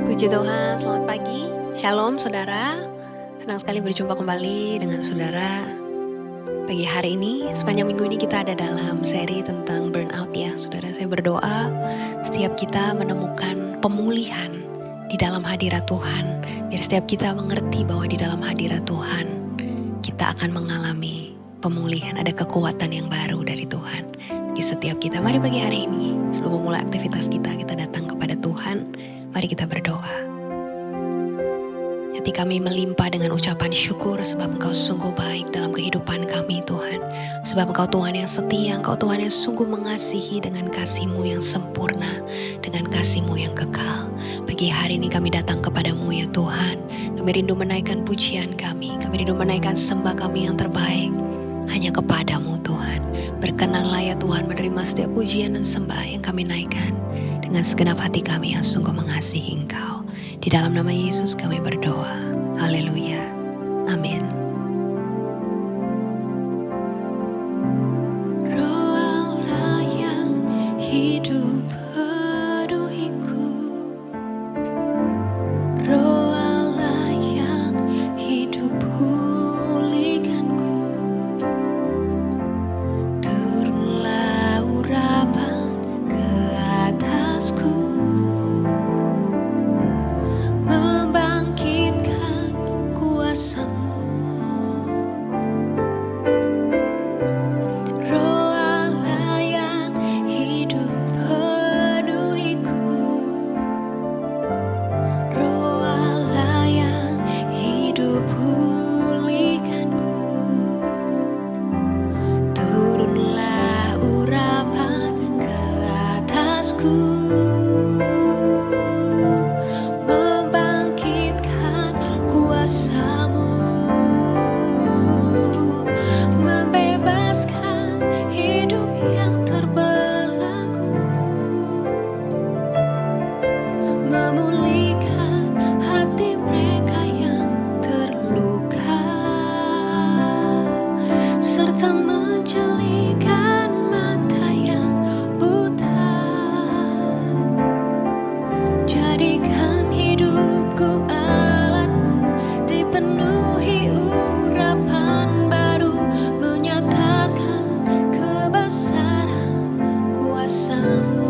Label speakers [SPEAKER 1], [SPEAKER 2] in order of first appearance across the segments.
[SPEAKER 1] Puji Tuhan, selamat pagi. Shalom saudara. Senang sekali berjumpa kembali dengan saudara. Pagi hari ini, sepanjang minggu ini kita ada dalam seri tentang burnout ya. Saudara, saya berdoa setiap kita menemukan pemulihan di dalam hadirat Tuhan. Biar setiap kita mengerti bahwa di dalam hadirat Tuhan, kita akan mengalami pemulihan. Ada kekuatan yang baru dari Tuhan. Bagi setiap kita, mari pagi hari ini, sebelum memulai aktivitas kita datang kepada Tuhan. Mari kita berdoa. Hati kami melimpah dengan ucapan syukur sebab Engkau sungguh baik dalam kehidupan kami Tuhan. Sebab Engkau Tuhan yang setia, Engkau Tuhan yang sungguh mengasihi dengan kasih-Mu yang sempurna, dengan kasih-Mu yang kekal. Pagi hari ini kami datang kepadamu ya Tuhan. Kami rindu menaikkan pujian kami rindu menaikkan sembah kami yang terbaik hanya kepadamu Tuhan. Berkenanlah ya Tuhan menerima setiap pujian dan sembah yang kami naikkan dengan segenap hati kami yang sungguh mengasihi Engkau. Di dalam nama Yesus kami berdoa. Haleluya. Amin. Roh Allah yang hidup penuhiku, Roh Allah yang hidup pulihkanku, turunlah urapan ke atasku, membangkitkan kuasa-Mu. Roh Allah yang hidup penuhiku, Roh Allah yang hidup pulihkanku, turunlah urapan ke atasku, membangkitkan kuasa-Mu, membebaskan hidup yang terbelenggu, memulihkan hati mereka yang terluka, serta menjelikan mata yang buta. Jadikan hidupku alat-Mu, dipenuhi urapan baru, menyatakan kebesaran kuasa-Mu.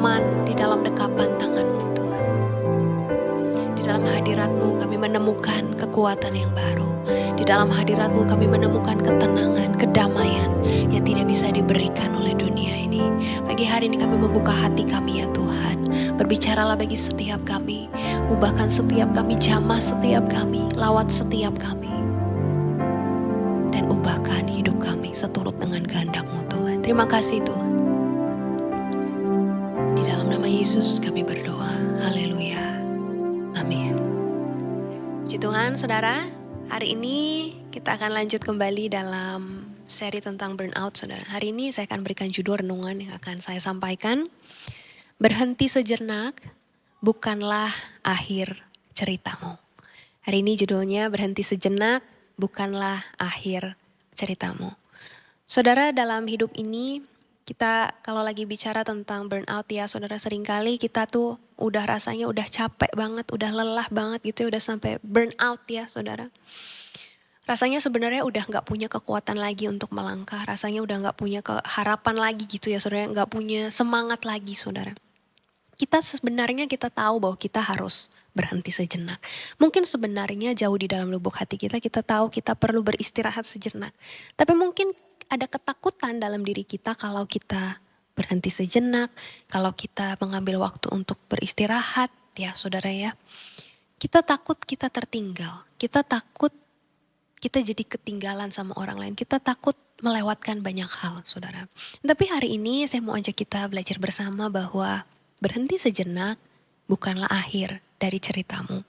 [SPEAKER 1] nyaman di dalam dekapan tangan-Mu Tuhan. Di dalam hadirat-Mu kami menemukan kekuatan yang baru. Di dalam hadirat-Mu kami menemukan ketenangan, kedamaian yang tidak bisa diberikan oleh dunia ini. Pagi hari ini kami membuka hati kami ya Tuhan. Berbicaralah bagi setiap kami. Ubahkan setiap kami, jamah setiap kami, lawat setiap kami. Dan ubahkan hidup kami seturut dengan kehendak-Mu Tuhan. Terima kasih Tuhan. Di dalam nama Yesus kami berdoa. Haleluya. Amin. Puji Tuhan saudara. Hari ini kita akan lanjut kembali dalam seri tentang burnout saudara. Hari ini saya akan berikan judul renungan yang akan saya sampaikan. Berhenti sejenak, bukanlah akhir ceritamu. Hari ini judulnya berhenti sejenak, bukanlah akhir ceritamu. Saudara, dalam hidup ini kita kalau lagi bicara tentang burnout ya saudara, seringkali kita tuh udah rasanya udah capek banget, udah lelah banget gitu ya, udah sampai burnout ya saudara. Rasanya sebenarnya udah gak punya kekuatan lagi untuk melangkah, rasanya udah gak punya harapan lagi gitu ya saudara, gak punya semangat lagi saudara. Kita tahu bahwa kita harus berhenti sejenak. Mungkin sebenarnya jauh di dalam lubuk hati kita tahu kita perlu beristirahat sejenak. Tapi mungkin ada ketakutan dalam diri kita kalau kita berhenti sejenak, kalau kita mengambil waktu untuk beristirahat ya saudara ya. Kita takut kita tertinggal, kita takut kita jadi ketinggalan sama orang lain, kita takut melewatkan banyak hal saudara. Tapi hari ini saya mau ajak kita belajar bersama bahwa berhenti sejenak bukanlah akhir dari ceritamu.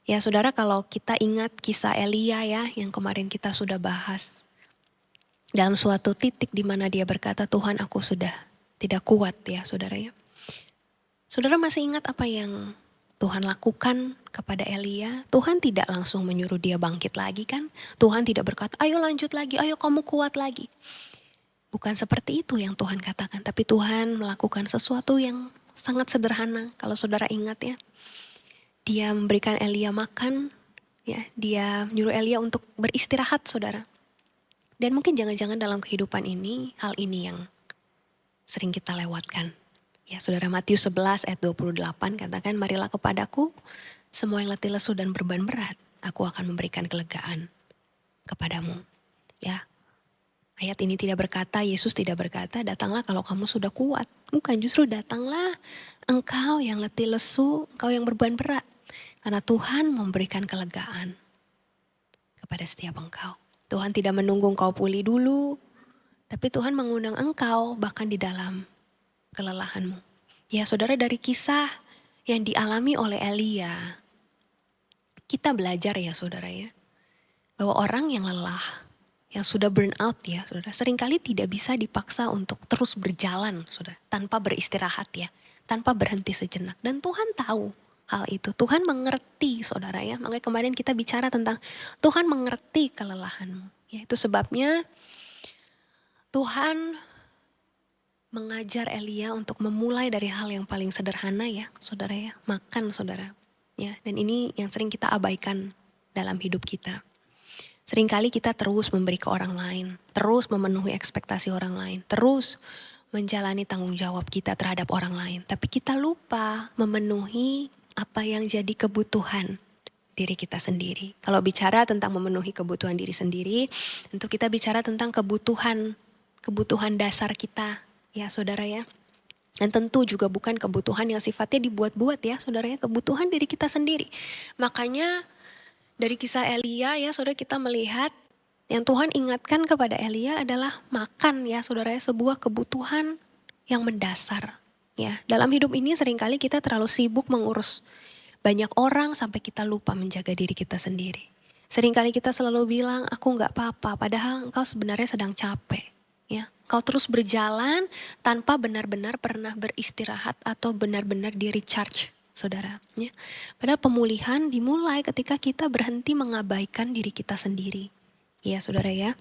[SPEAKER 1] Ya saudara, kalau kita ingat kisah Elia ya yang kemarin kita sudah bahas. Dalam suatu titik di mana dia berkata, Tuhan aku sudah tidak kuat ya saudara ya. Saudara masih ingat apa yang Tuhan lakukan kepada Elia? Tuhan tidak langsung menyuruh dia bangkit lagi kan? Tuhan tidak berkata, ayo lanjut lagi, ayo kamu kuat lagi. Bukan seperti itu yang Tuhan katakan. Tapi Tuhan melakukan sesuatu yang sangat sederhana. Kalau saudara ingat ya. Dia memberikan Elia makan. Ya, dia menyuruh Elia untuk beristirahat saudara. Dan mungkin jangan-jangan dalam kehidupan ini, hal ini yang sering kita lewatkan. Ya saudara, Matius 11 ayat 28 katakan, marilah kepadaku semua yang letih lesu dan beban berat, aku akan memberikan kelegaan kepadamu. Ya, ayat ini tidak berkata, Yesus tidak berkata, datanglah kalau kamu sudah kuat. Bukan, justru datanglah engkau yang letih lesu, engkau yang beban berat. Karena Tuhan memberikan kelegaan kepada setiap engkau. Tuhan tidak menunggu engkau pulih dulu, tapi Tuhan mengundang engkau bahkan di dalam kelelahanmu. Ya saudara, dari kisah yang dialami oleh Elia, kita belajar ya saudara ya, bahwa orang yang lelah, yang sudah burn out ya saudara, seringkali tidak bisa dipaksa untuk terus berjalan saudara, tanpa beristirahat ya, tanpa berhenti sejenak. Dan Tuhan tahu hal itu, Tuhan mengerti saudara ya, makanya kemarin kita bicara tentang Tuhan mengerti kelelahanmu. Ya, itu sebabnya Tuhan mengajar Elia untuk memulai dari hal yang paling sederhana ya saudara ya, makan saudara. Ya, dan ini yang sering kita abaikan dalam hidup kita. Seringkali kita terus memberi ke orang lain, terus memenuhi ekspektasi orang lain, terus menjalani tanggung jawab kita terhadap orang lain. Tapi kita lupa memenuhi apa yang jadi kebutuhan diri kita sendiri. Kalau bicara tentang memenuhi kebutuhan diri sendiri, tentu kita bicara tentang kebutuhan dasar kita ya saudara ya. Dan tentu juga bukan kebutuhan yang sifatnya dibuat-buat ya saudara ya, kebutuhan diri kita sendiri. Makanya dari kisah Elia ya saudara, kita melihat yang Tuhan ingatkan kepada Elia adalah makan ya saudara ya, sebuah kebutuhan yang mendasar. Ya, dalam hidup ini seringkali kita terlalu sibuk mengurus banyak orang sampai kita lupa menjaga diri kita sendiri. Seringkali kita selalu bilang aku gak apa-apa, padahal engkau sebenarnya sedang capek. Ya, kau terus berjalan tanpa benar-benar pernah beristirahat atau benar-benar di recharge, saudara. Ya, padahal pemulihan dimulai ketika kita berhenti mengabaikan diri kita sendiri. Ya, saudara ya.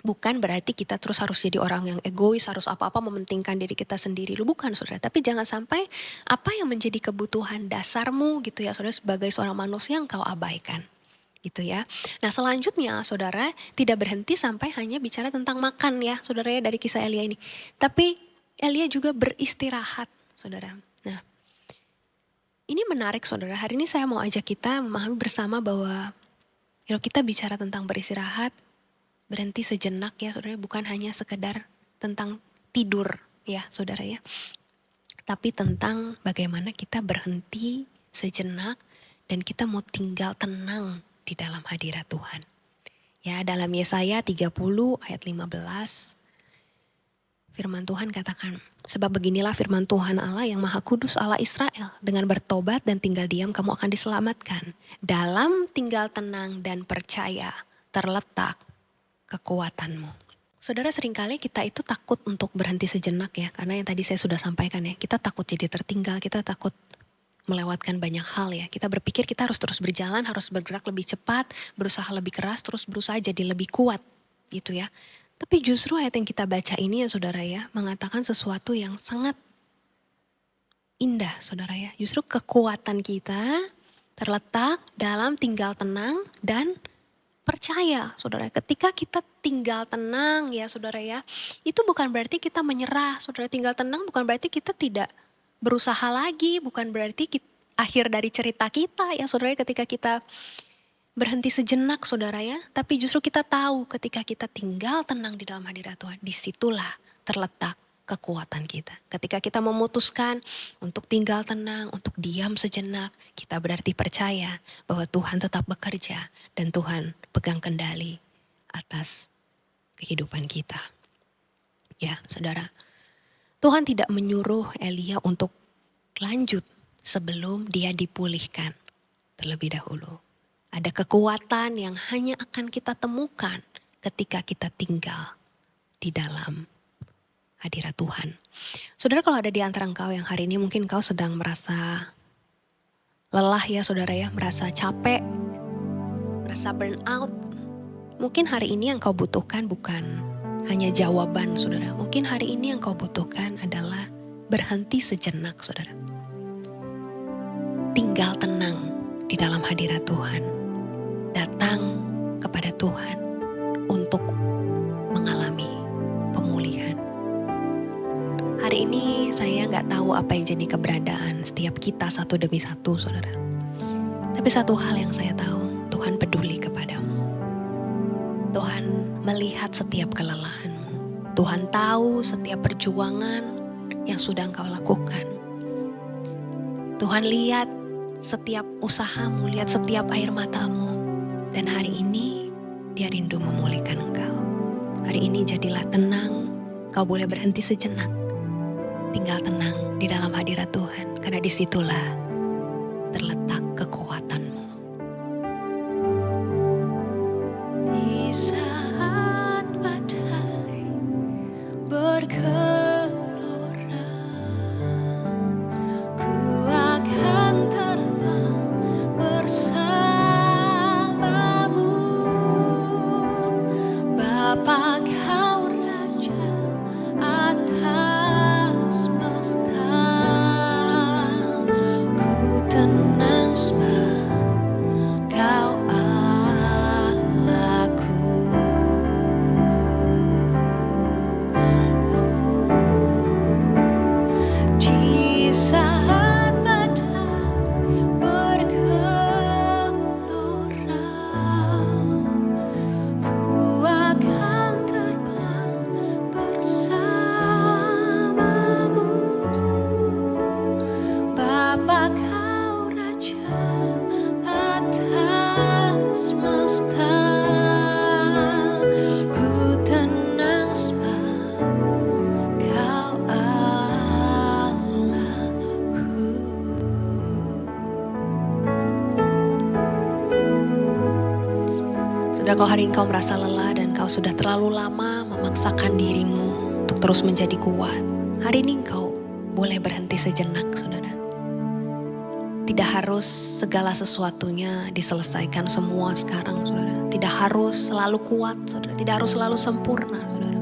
[SPEAKER 1] Bukan berarti kita terus harus jadi orang yang egois, harus apa-apa mementingkan diri kita sendiri. Lu bukan saudara, tapi jangan sampai apa yang menjadi kebutuhan dasarmu gitu ya saudara, sebagai seorang manusia yang kau abaikan. Gitu ya. Nah selanjutnya saudara, tidak berhenti sampai hanya bicara tentang makan ya saudara ya dari kisah Elia ini. Tapi Elia juga beristirahat saudara. Nah, ini menarik saudara, hari ini saya mau ajak kita memahami bersama bahwa kalau kita bicara tentang beristirahat, berhenti sejenak ya saudara, bukan hanya sekedar tentang tidur ya saudara ya. Tapi tentang bagaimana kita berhenti sejenak dan kita mau tinggal tenang di dalam hadirat Tuhan. Ya, dalam Yesaya 30 ayat 15, firman Tuhan katakan, sebab beginilah firman Tuhan Allah yang Maha Kudus Allah Israel. Dengan bertobat dan tinggal diam kamu akan diselamatkan. Dalam tinggal tenang dan percaya terletak kekuatanmu. Saudara, seringkali kita itu takut untuk berhenti sejenak ya. Karena yang tadi saya sudah sampaikan ya, kita takut jadi tertinggal, kita takut melewatkan banyak hal ya. Kita berpikir kita harus terus berjalan, harus bergerak lebih cepat, berusaha lebih keras, terus berusaha jadi lebih kuat gitu ya. Tapi justru ayat yang kita baca ini ya saudara ya, mengatakan sesuatu yang sangat indah saudara ya. Justru kekuatan kita terletak dalam tinggal tenang dan percaya saudara. Ketika kita tinggal tenang ya saudara ya, itu bukan berarti kita menyerah saudara. Tinggal tenang bukan berarti kita tidak berusaha lagi, bukan berarti akhir dari cerita kita ya saudara, ketika kita berhenti sejenak saudara ya, tapi justru kita tahu ketika kita tinggal tenang di dalam hadirat Tuhan, disitulah terletak kekuatan kita. Ketika kita memutuskan untuk tinggal tenang, untuk diam sejenak, kita berarti percaya bahwa Tuhan tetap bekerja dan Tuhan pegang kendali atas kehidupan kita. Ya saudara, Tuhan tidak menyuruh Elia untuk lanjut sebelum dia dipulihkan terlebih dahulu. Ada kekuatan yang hanya akan kita temukan ketika kita tinggal di dalam hadirat Tuhan. Saudara, kalau ada di antara engkau yang hari ini mungkin engkau sedang merasa lelah ya saudara ya, merasa capek, merasa burn out. Mungkin hari ini yang kau butuhkan bukan hanya jawaban saudara. Mungkin hari ini yang kau butuhkan adalah berhenti sejenak saudara. Tinggal tenang di dalam hadirat Tuhan. Datang kepada Tuhan untuk mengalami pemulihan. Hari ini saya gak tahu apa yang jadi keberadaan setiap kita satu demi satu saudara. Tapi satu hal yang saya tahu, Tuhan peduli kepadamu. Tuhan melihat setiap kelelahanmu. Tuhan tahu setiap perjuangan yang sudah engkau lakukan. Tuhan lihat setiap usahamu, lihat setiap air matamu. Dan hari ini dia rindu memulihkan engkau. Hari ini jadilah tenang, kau boleh berhenti sejenak. Tinggal tenang di dalam hadirat Tuhan, karena disitulah terletak kekuatanmu. Di saat badai bergelora, ku akan terbang bersamamu. Bapa kau Raja atas semesta, ku tenang sebab kau Allahku. Di saat badai bergelora, ku akan terbang bersamamu. Bapa kau Raja atas semesta, ku tenang sebab kau Allahku. Sudah, kalau hari ini kau merasa lelah dan kau sudah terlalu lama memaksakan dirimu untuk terus menjadi kuat, hari ini kau boleh berhenti sejenak saudara. Tidak harus segala sesuatunya diselesaikan semua sekarang saudara. Tidak harus selalu kuat saudara. Tidak harus selalu sempurna saudara.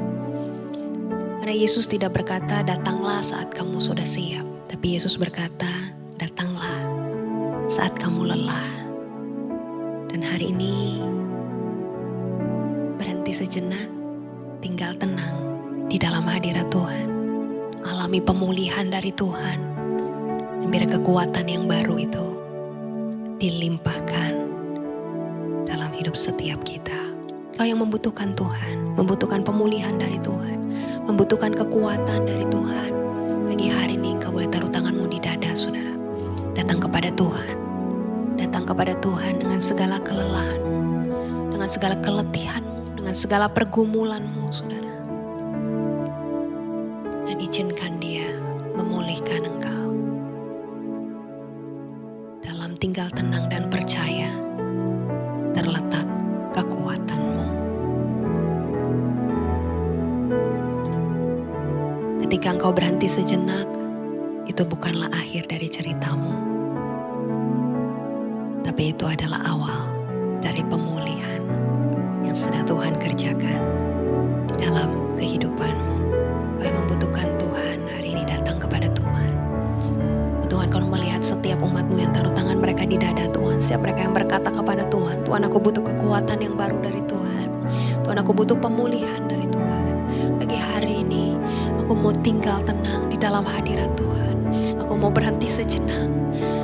[SPEAKER 1] Karena Yesus tidak berkata datanglah saat kamu sudah siap. Tapi Yesus berkata datanglah saat kamu lelah. Dan hari ini berhenti sejenak, tinggal tenang di dalam hadirat Tuhan. Alami pemulihan dari Tuhan. Dan biar kekuatan yang baru itu dilimpahkan dalam hidup setiap kita. Kau yang membutuhkan Tuhan, membutuhkan pemulihan dari Tuhan, membutuhkan kekuatan dari Tuhan. Pagi hari ini kau boleh taruh tanganmu di dada, saudara. Datang kepada Tuhan. Datang kepada Tuhan dengan segala kelelahanmu, dengan segala keletihanmu, dengan segala pergumulanmu, saudara. Dan izinkan Dia memulihkan engkau. Dalam tinggal tenang dan percaya terletak kekuatanmu. Ketika engkau berhenti sejenak, itu bukanlah akhir dari ceritamu, tapi itu adalah awal dari pemulihan yang sedang Tuhan kerjakan di dalam kehidupanmu. Kau yang membutuhkan Tuhan, hari ini datang kepada Tuhan. Tuhan, kau melihat setiap umatmu yang taruh tangan mereka di dada Tuhan. Setiap mereka yang berkata kepada Tuhan, Tuhan, aku butuh kekuatan yang baru dari Tuhan. Tuhan, aku butuh pemulihan dari Tuhan. Pagi hari ini, aku mau tinggal tenang di dalam hadirat Tuhan. Aku mau berhenti sejenak.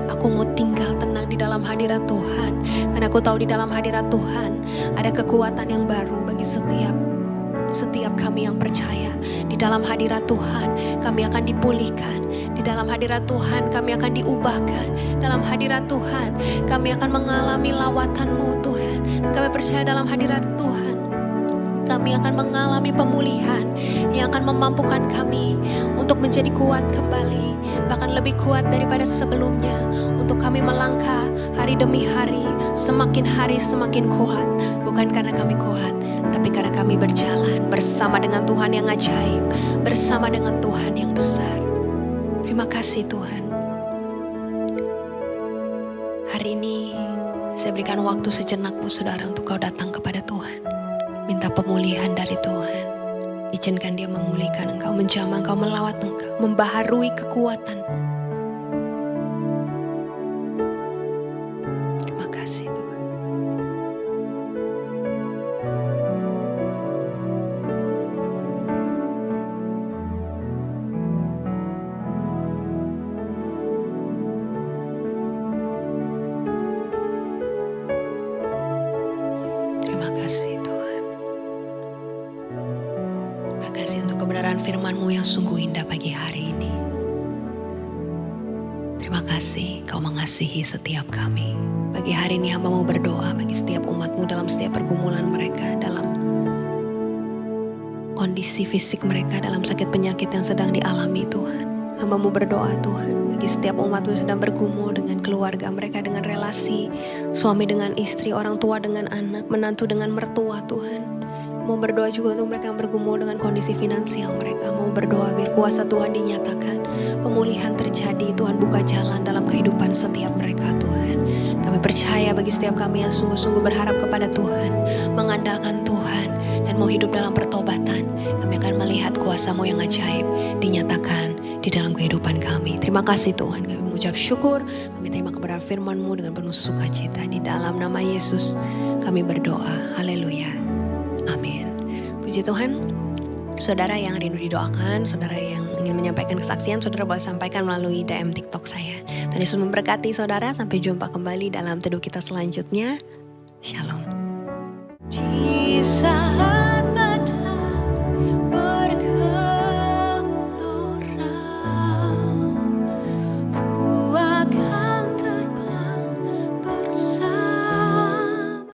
[SPEAKER 1] Aku mau tinggal tenang di dalam hadirat Tuhan. Karena aku tahu di dalam hadirat Tuhan ada kekuatan yang baru bagi setiap kami yang percaya. Di dalam hadirat Tuhan kami akan dipulihkan. Di dalam hadirat Tuhan kami akan diubahkan. Dalam hadirat Tuhan kami akan mengalami lawatan-Mu Tuhan. Kami percaya dalam hadirat Tuhan kami akan mengalami pemulihan yang akan memampukan kami untuk menjadi kuat kembali, bahkan lebih kuat daripada sebelumnya, untuk kami melangkah hari demi hari semakin kuat. Bukan karena kami kuat, tapi karena kami berjalan bersama dengan Tuhan yang ajaib, bersama dengan Tuhan yang besar. Terima kasih Tuhan. Hari ini saya berikan waktu sejenak Bu Saudara untuk kau datang kepada Tuhan. Minta pemulihan dari Tuhan. Izinkan Dia memulihkan engkau, menjamah engkau, melawat engkau, membaharui kekuatanmu. Terima kasih Tuhan. Terima kasih Tuhan. Terima kasih untuk kebenaran firman-Mu yang sungguh indah pagi hari ini. Terima kasih Kau mengasihi setiap kami. Pagi hari ini hamba-Mu berdoa bagi setiap umat-Mu dalam setiap pergumulan mereka, dalam kondisi fisik mereka, dalam sakit penyakit yang sedang dialami Tuhan. Hamba-Mu berdoa Tuhan bagi setiap umat-Mu yang sedang bergumul dengan keluarga mereka, dengan relasi suami dengan istri, orang tua dengan anak, menantu dengan mertua Tuhan. Mau berdoa juga untuk mereka yang bergumul dengan kondisi finansial mereka. Mau berdoa biar kuasa Tuhan dinyatakan, pemulihan terjadi, Tuhan buka jalan dalam kehidupan setiap mereka Tuhan. Kami percaya bagi setiap kami yang sungguh-sungguh berharap kepada Tuhan, mengandalkan Tuhan, dan mau hidup dalam pertobatan. Kami akan melihat kuasa-Mu yang ajaib dinyatakan di dalam kehidupan kami. Terima kasih Tuhan, kami mengucap syukur, kami terima kebenaran firman-Mu dengan penuh sukacita. Di dalam nama Yesus kami berdoa, haleluya, amin. Puji Tuhan. Saudara yang rindu didoakan, saudara yang ingin menyampaikan kesaksian, saudara boleh sampaikan melalui DM TikTok saya. Tuhan Yesus memberkati saudara, sampai jumpa kembali dalam teduh kita selanjutnya. Shalom. Kisah